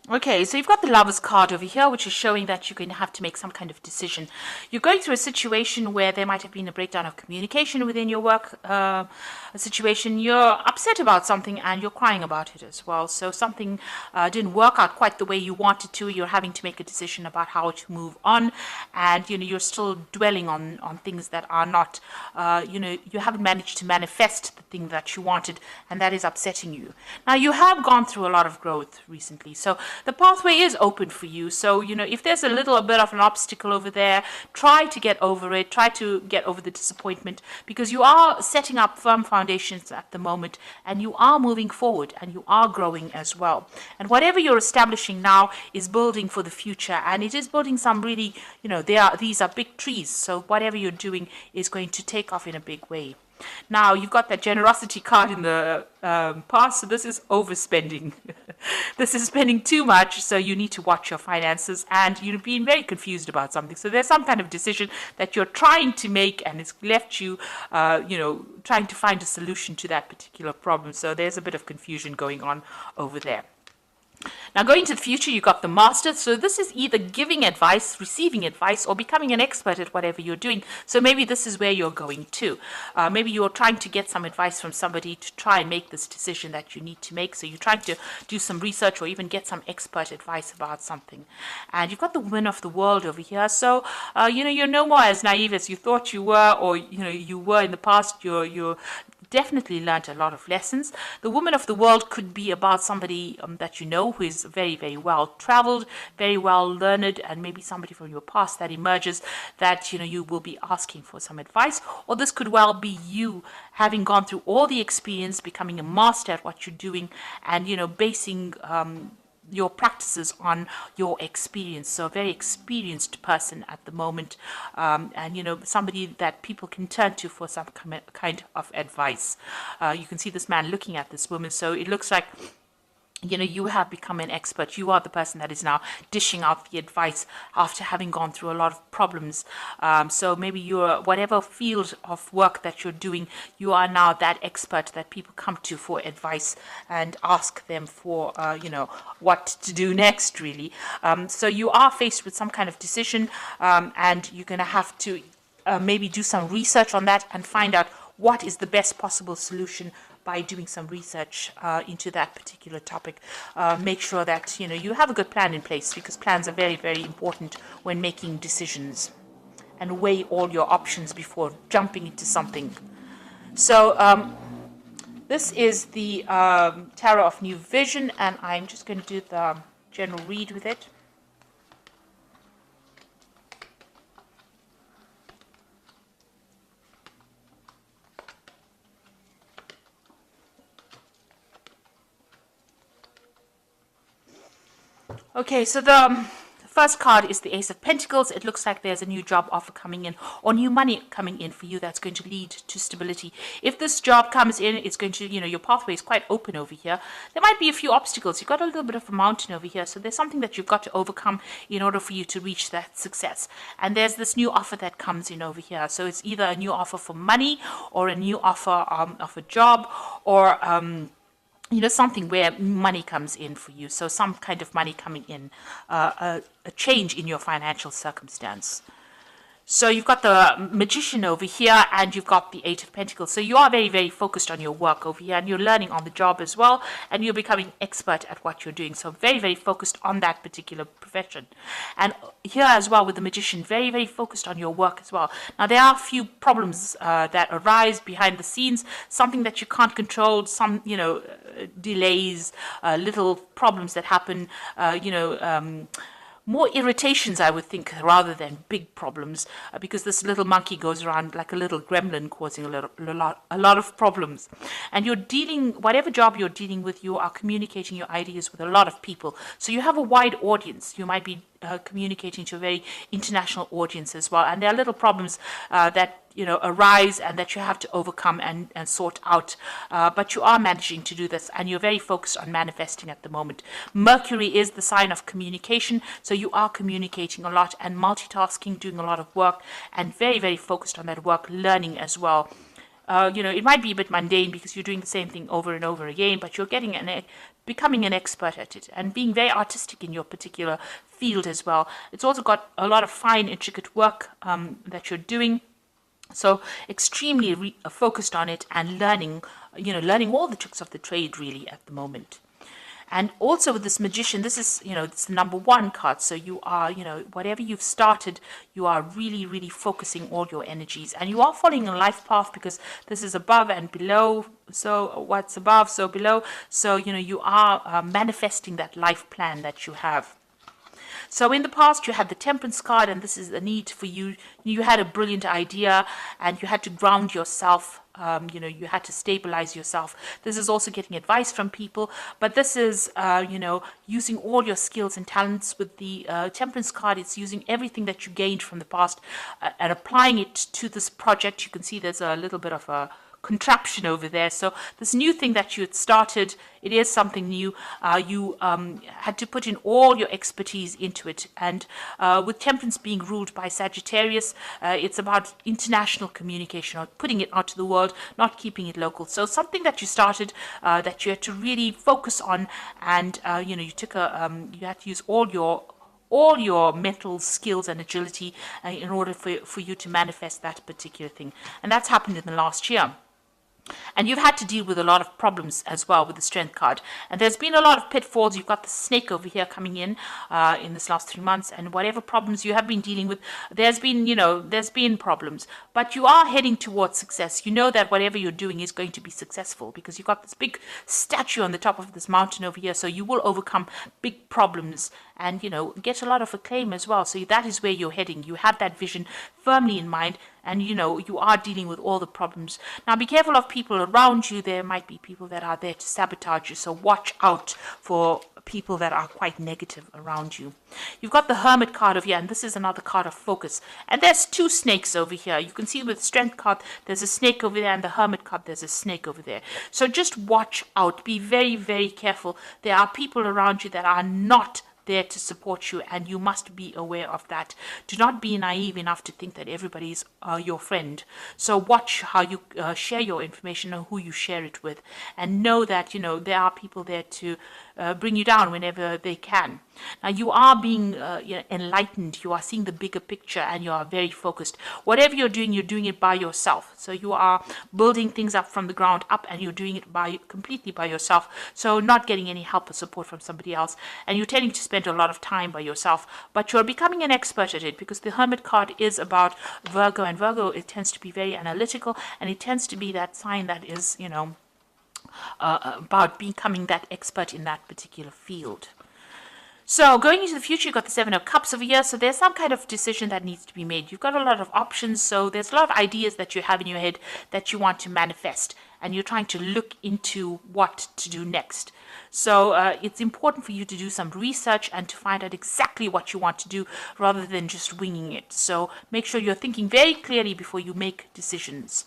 Okay, so you've got the Lovers card over here, which is showing that you're going to have to make some kind of decision. You're going through a situation where there might have been a breakdown of communication within your work a situation. You're upset about something and you're crying about it as well. So something didn't work out quite the way you wanted to. You're having to make a decision about how to move on, and you're still dwelling on things that are not. You haven't managed to manifest the thing that you wanted, and that is upsetting you. Now you have gone through a lot of growth recently, so the pathway is open for you. So, if there's a little bit of an obstacle over there, try to get over it, try to get over the disappointment, because you are setting up firm foundations at the moment, and you are moving forward, and you are growing as well. And whatever you're establishing now is building for the future, and it is building some really, these are big trees. So whatever you're doing is going to take off in a big way. Now, you've got that generosity card in the past, so this is overspending. This is spending too much, so you need to watch your finances, and you've been very confused about something. So there's some kind of decision that you're trying to make, and it's left you, trying to find a solution to that particular problem. So there's a bit of confusion going on over there. Now, going to the future, you've got the master. So this is either giving advice, receiving advice, or becoming an expert at whatever you're doing. So maybe this is where you're going to. Maybe you're trying to get some advice from somebody to try and make this decision that you need to make. So you're trying to do some research or even get some expert advice about something. And you've got the woman of the world over here. So, you're no more as naive as you thought you were, or, you were in the past. You're definitely learned a lot of lessons. The woman of the world could be about somebody that you know who is very, very well traveled, very well learned, and maybe somebody from your past that emerges that you will be asking for some advice. Or this could well be you having gone through all the experience, becoming a master at what you're doing, and basing your practices on your experience. So a very experienced person at the moment, and somebody that people can turn to for some kind of advice. You can see this man looking at this woman, so it looks like you have become an expert. You are the person that is now dishing out the advice after having gone through a lot of problems. So maybe you're, whatever field of work that you're doing, you are now that expert that people come to for advice and ask them for, what to do next, really. So you are faced with some kind of decision, and you're going to have to maybe do some research on that and find out what is the best possible solution by doing some research into that particular topic. Make sure that you have a good plan in place, because plans are very, very important when making decisions, and weigh all your options before jumping into something. So this is the Tarot of New Vision, and I'm just going to do the general read with it. Okay, so the first card is the Ace of Pentacles. It looks like there's a new job offer coming in, or new money coming in for you that's going to lead to stability. If this job comes in, it's going to, your pathway is quite open over here. There might be a few obstacles. You've got a little bit of a mountain over here, so there's something that you've got to overcome in order for you to reach that success. And there's this new offer that comes in over here. So it's either a new offer for money, or a new offer of a job, or something where money comes in for you. So some kind of money coming in, a change in your financial circumstance. So you've got the Magician over here, and you've got the Eight of Pentacles. So you are very, very focused on your work over here, and you're learning on the job as well, and you're becoming expert at what you're doing. So very, very focused on that particular profession. And here as well with the Magician, very, very focused on your work as well. Now, there are a few problems that arise behind the scenes, something that you can't control, some, delays, little problems that happen, more irritations, I would think, rather than big problems, because this little monkey goes around like a little gremlin, causing a lot of problems. And you're dealing, whatever job you're dealing with, you are communicating your ideas with a lot of people. So you have a wide audience. You might be communicating to a very international audience as well. And there are little problems that arise and that you have to overcome and sort out. But you are managing to do this, and you're very focused on manifesting at the moment. Mercury is the sign of communication, so you are communicating a lot and multitasking, doing a lot of work, and very, very focused on that work, learning as well. It might be a bit mundane because you're doing the same thing over and over again, but you're getting becoming an expert at it and being very artistic in your particular field as well. It's also got a lot of fine, intricate work that you're doing. So extremely focused on it and learning, learning all the tricks of the trade really at the moment. And also with this magician, this is, it's the number 1 card. So you are, whatever you've started, you are really, really focusing all your energies. And you are following a life path because this is above and below. So what's above, so below. So, you are manifesting that life plan that you have. So in the past, you had the Temperance card, and this is a need for you. You had a brilliant idea, and you had to ground yourself. You had to stabilize yourself. This is also getting advice from people, but this is, using all your skills and talents. With the Temperance card, it's using everything that you gained from the past and applying it to this project. You can see there's a little bit of a contraption over there. So this new thing that you had started, it is something new. You had to put in all your expertise into it. And with Temperance being ruled by Sagittarius, it's about international communication, or putting it out to the world, not keeping it local. So something that you started that you had to really focus on, and you took you had to use all your mental skills and agility in order for you to manifest that particular thing. And that's happened in the last year. And you've had to deal with a lot of problems as well with the Strength card. And there's been a lot of pitfalls. You've got the snake over here coming in this last 3 months. And whatever problems you have been dealing with, there's been problems. But you are heading towards success. You know that whatever you're doing is going to be successful because you've got this big statue on the top of this mountain over here. So you will overcome big problems and, get a lot of acclaim as well. So that is where you're heading. You have that vision firmly in mind. And, you are dealing with all the problems. Now, be careful of people around you. There might be people that are there to sabotage you. So watch out for people that are quite negative around you. You've got the Hermit card over here, and this is another card of focus. And there's 2 snakes over here. You can see with the Strength card, there's a snake over there, and the Hermit card, there's a snake over there. So just watch out. Be very, very careful. There are people around you that are not there to support you, and you must be aware of that. Do not be naive enough to think that everybody is your friend. So watch how you share your information and who you share it with, and know that there are people there to bring you down whenever they can. Now you are being enlightened. You are seeing the bigger picture, and you are very focused. Whatever you're doing it by yourself. So you are building things up from the ground up, and you're doing it completely by yourself. So not getting any help or support from somebody else, and you're tending to spend a lot of time by yourself. But you're becoming an expert at it because the Hermit card is about Virgo, and Virgo, it tends to be very analytical, and it tends to be that sign that is about becoming that expert in that particular field. So going into the future, you've got the 7 of Cups over here. So there's some kind of decision that needs to be made. You've got a lot of options. So there's a lot of ideas that you have in your head that you want to manifest. And you're trying to look into what to do next. So it's important for you to do some research and to find out exactly what you want to do rather than just winging it. So make sure you're thinking very clearly before you make decisions.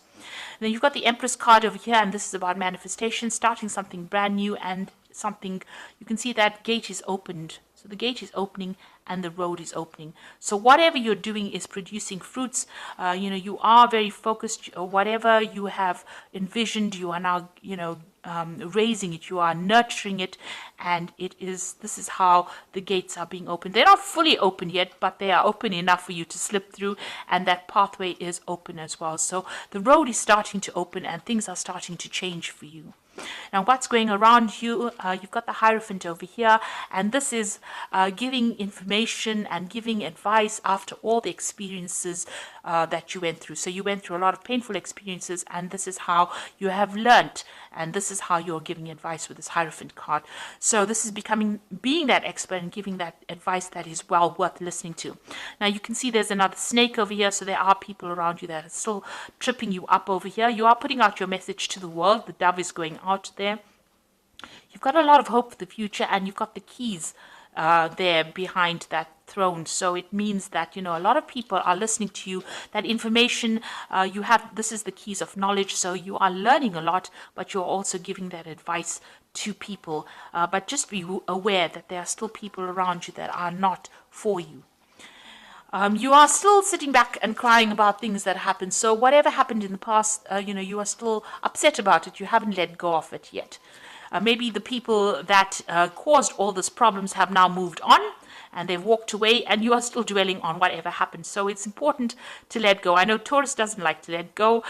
Then you've got the Empress card over here, and this is about manifestation, starting something brand new, and something, you can see that gate is opened. So the gate is opening and the road is opening. So whatever you're doing is producing fruits. You are very focused. Whatever you have envisioned, you are now, raising it. You are nurturing it, and this is how the gates are being opened. They're not fully open yet, but they are open enough for you to slip through, and that pathway is open as well. So the road is starting to open, and things are starting to change for you. Now, what's going around you? You've got the Hierophant over here, and this is giving information and giving advice after all the experiences that you went through. So you went through a lot of painful experiences, and this is how you have learnt, and this is how you're giving advice with this Hierophant card. So this is being that expert and giving that advice that is well worth listening to. Now you can see there's another snake over here, so there are people around you that are still tripping you up over here. You are putting out your message to the world. The dove is going out there. You've got a lot of hope for the future, and you've got the keys there behind that throne. So it means that a lot of people are listening to you. That information you have, this is the keys of knowledge. So you are learning a lot, but you're also giving that advice to people. But just be aware that there are still people around you that are not for you. You are still sitting back and crying about things that happened. So whatever happened in the past, you are still upset about it. You haven't let go of it yet. Maybe the people that caused all these problems have now moved on, and they've walked away, and you are still dwelling on whatever happened. So it's important to let go. I know Taurus doesn't like to let go.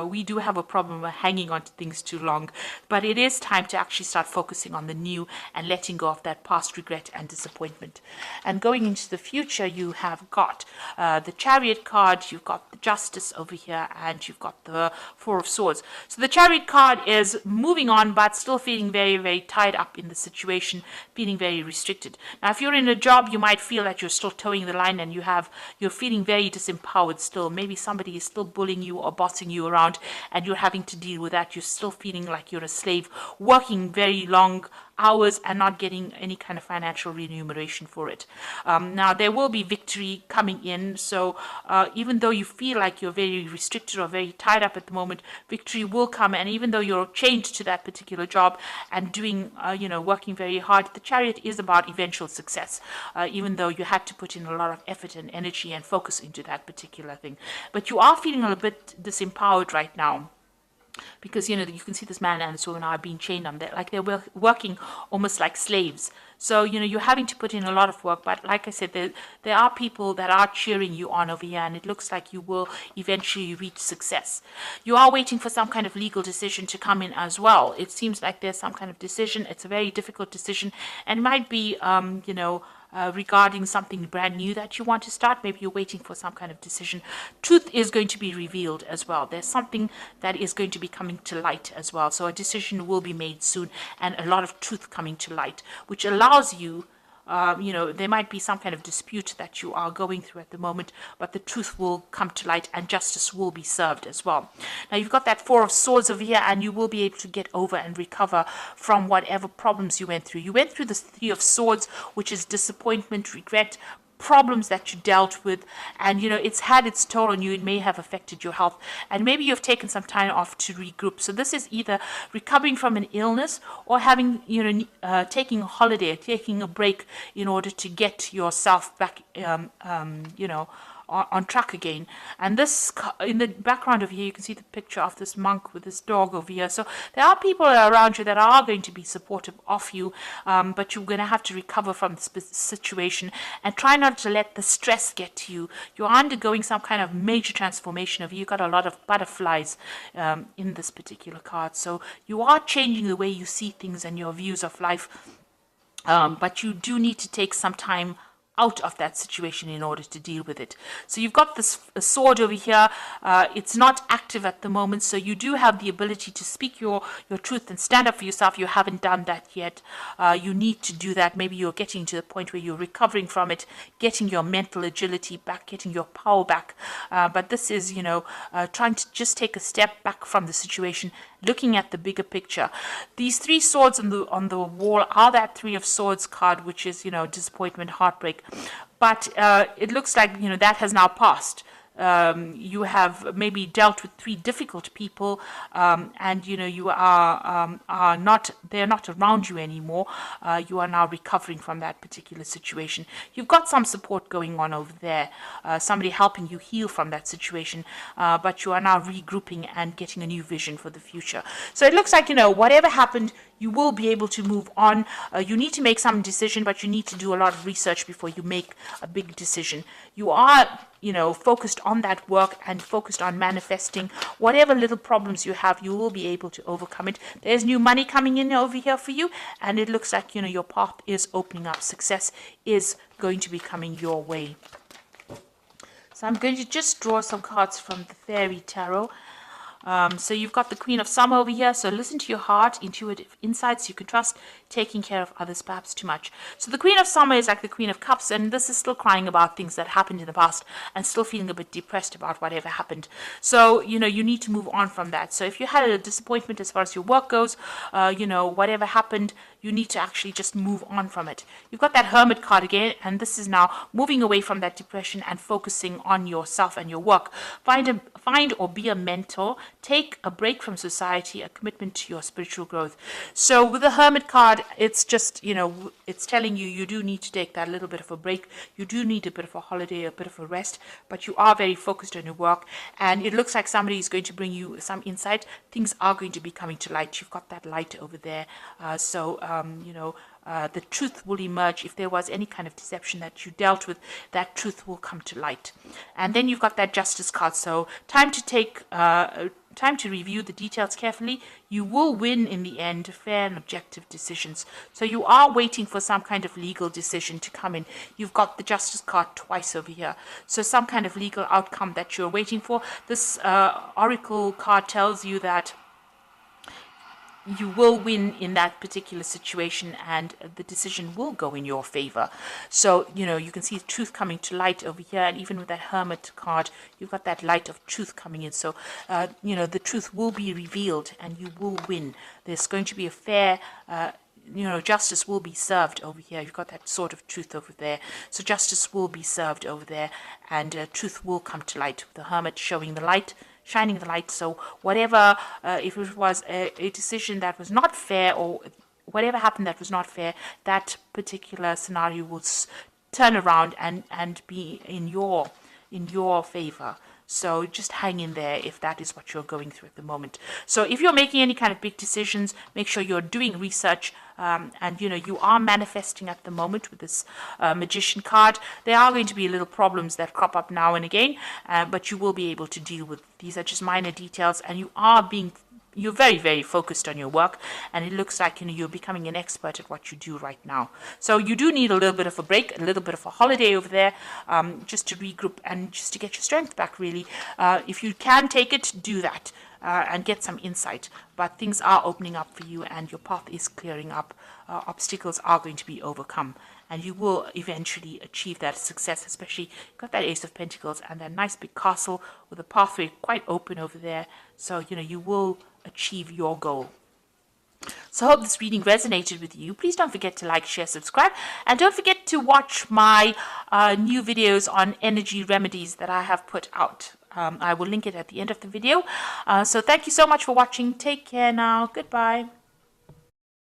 We do have a problem of hanging on to things too long, but it is time to actually start focusing on the new and letting go of that past regret and disappointment. And going into the future, you have got the Chariot card, you've got the Justice over here, and you've got the Four of Swords. So the Chariot card is moving on, but still feeling very, very tied up in the situation, feeling very restricted. Now, if you're in a job, you might feel that you're still towing the line and you're feeling very disempowered still. Maybe somebody is still bullying you or bossing you around, and you're having to deal with that. You're still feeling like you're a slave, working very long hours and not getting any kind of financial remuneration for it. Now, there will be victory coming in. So even though you feel like you're very restricted or very tied up at the moment, victory will come. And even though you're chained to that particular job and doing, working very hard, the Chariot is about eventual success, even though you had to put in a lot of effort and energy and focus into that particular thing. But you are feeling a little bit disempowered right now, because you can see this man and this woman are being chained on there, like they're working almost like slaves. So you're having to put in a lot of work, but like I said, there are people that are cheering you on over here, and it looks like you will eventually reach success. You are waiting for some kind of legal decision to come in as well. It seems like there's some kind of decision. It's a very difficult decision, and it might be regarding something brand new that you want to start. Maybe you're waiting for some kind of decision. Truth is going to be revealed as well. There's something that is going to be coming to light as well. So a decision will be made soon, and a lot of truth coming to light, which allows you, there might be some kind of dispute that you are going through at the moment, but the truth will come to light and justice will be served as well. Now, you've got that Four of Swords over here, and you will be able to get over and recover from whatever problems you went through. You went through the Three of Swords, which is disappointment, regret, problems that you dealt with, and it's had its toll on you. It may have affected your health, and maybe you've taken some time off to regroup. So this is either recovering from an illness or having taking a holiday, taking a break in order to get yourself back on track again. And this, in the background over here, you can see the picture of this monk with this dog over here. So there are people around you that are going to be supportive of you, but you're going to have to recover from this situation and try not to let the stress get to you. You're undergoing some kind of major transformation of you. You've got a lot of butterflies in this particular card. So you are changing the way you see things and your views of life, but you do need to take some time out of that situation in order to deal with it. So you've got this sword over here. It's not active at the moment, so you do have the ability to speak your truth and stand up for yourself. You haven't done that yet. You need to do that. Maybe you're getting to the point where you're recovering from it, getting your mental agility back, getting your power back. But this is, trying to just take a step back from the situation, looking at the bigger picture. These three swords on the wall are that Three of Swords card, which is, disappointment, heartbreak. But it looks like, that has now passed. You have maybe dealt with three difficult people, and you are not, they're not around you anymore. You are now recovering from that particular situation. You've got some support going on over there, somebody helping you heal from that situation, but you are now regrouping and getting a new vision for the future. So it looks like, whatever happened, you will be able to move on. You need to make some decision, but you need to do a lot of research before you make a big decision. You are, focused on that work and focused on manifesting. Whatever little problems you have, you will be able to overcome it. There's new money coming in over here for you, and it looks like, your path is opening up. Success is going to be coming your way. So I'm going to just draw some cards from the Fairy Tarot. So you've got the Queen of Summer over here. So listen to your heart, intuitive insights you can trust, taking care of others perhaps too much. So the Queen of Summer is like the Queen of Cups, and this is still crying about things that happened in the past and still feeling a bit depressed about whatever happened. So, you need to move on from that. So if you had a disappointment as far as your work goes, whatever happened, you need to actually just move on from it. You've got that Hermit card again, and this is now moving away from that depression and focusing on yourself and your work. Find or be a mentor. take a break from society, a commitment to your spiritual growth. So with the Hermit card, it's just, it's telling you, you do need to take that little bit of a break. You do need a bit of a holiday, a bit of a rest, but you are very focused on your work, and it looks like somebody is going to bring you some insight. Things are going to be coming to light. You've got that light over there. The truth will emerge. If there was any kind of deception that you dealt with, that truth will come to light. And then you've got that Justice card. So time to review the details carefully. You will win in the end, fair and objective decisions. So you are waiting for some kind of legal decision to come in. You've got the Justice card twice over here. So some kind of legal outcome that you're waiting for. This Oracle card tells you that you will win in that particular situation, and the decision will go in your favor. So, you can see truth coming to light over here, and even with that Hermit card, you've got that light of truth coming in. So, the truth will be revealed, and you will win. There's going to be a fair justice will be served over here. You've got that sort of truth over there. So justice will be served over there, and truth will come to light. The Hermit showing the light, shining the light. So whatever, if it was a decision that was not fair, or whatever happened that was not fair, that particular scenario will turn around and be in your favor. So just hang in there if that is what you're going through at the moment. So if you're making any kind of big decisions, make sure you're doing research, and you are manifesting at the moment with this Magician card. There are going to be little problems that crop up now and again, but you will be able to deal with. These are just minor details, and you're very, very focused on your work, and it looks like you're becoming an expert at what you do right now. So you do need a little bit of a break, a little bit of a holiday over there, just to regroup and just to get your strength back, really. If you can take it, do that, and get some insight. But things are opening up for you, and your path is clearing up. Obstacles are going to be overcome, and you will eventually achieve that success. Especially, you've got that Ace of Pentacles and that nice big castle with a pathway quite open over there. So you will achieve your goal. So I hope this reading resonated with you. Please don't forget to like, share, subscribe, and don't forget to watch my new videos on energy remedies that I have put out. I will link it at the end of the video. So thank you so much for watching. Take care now. Goodbye.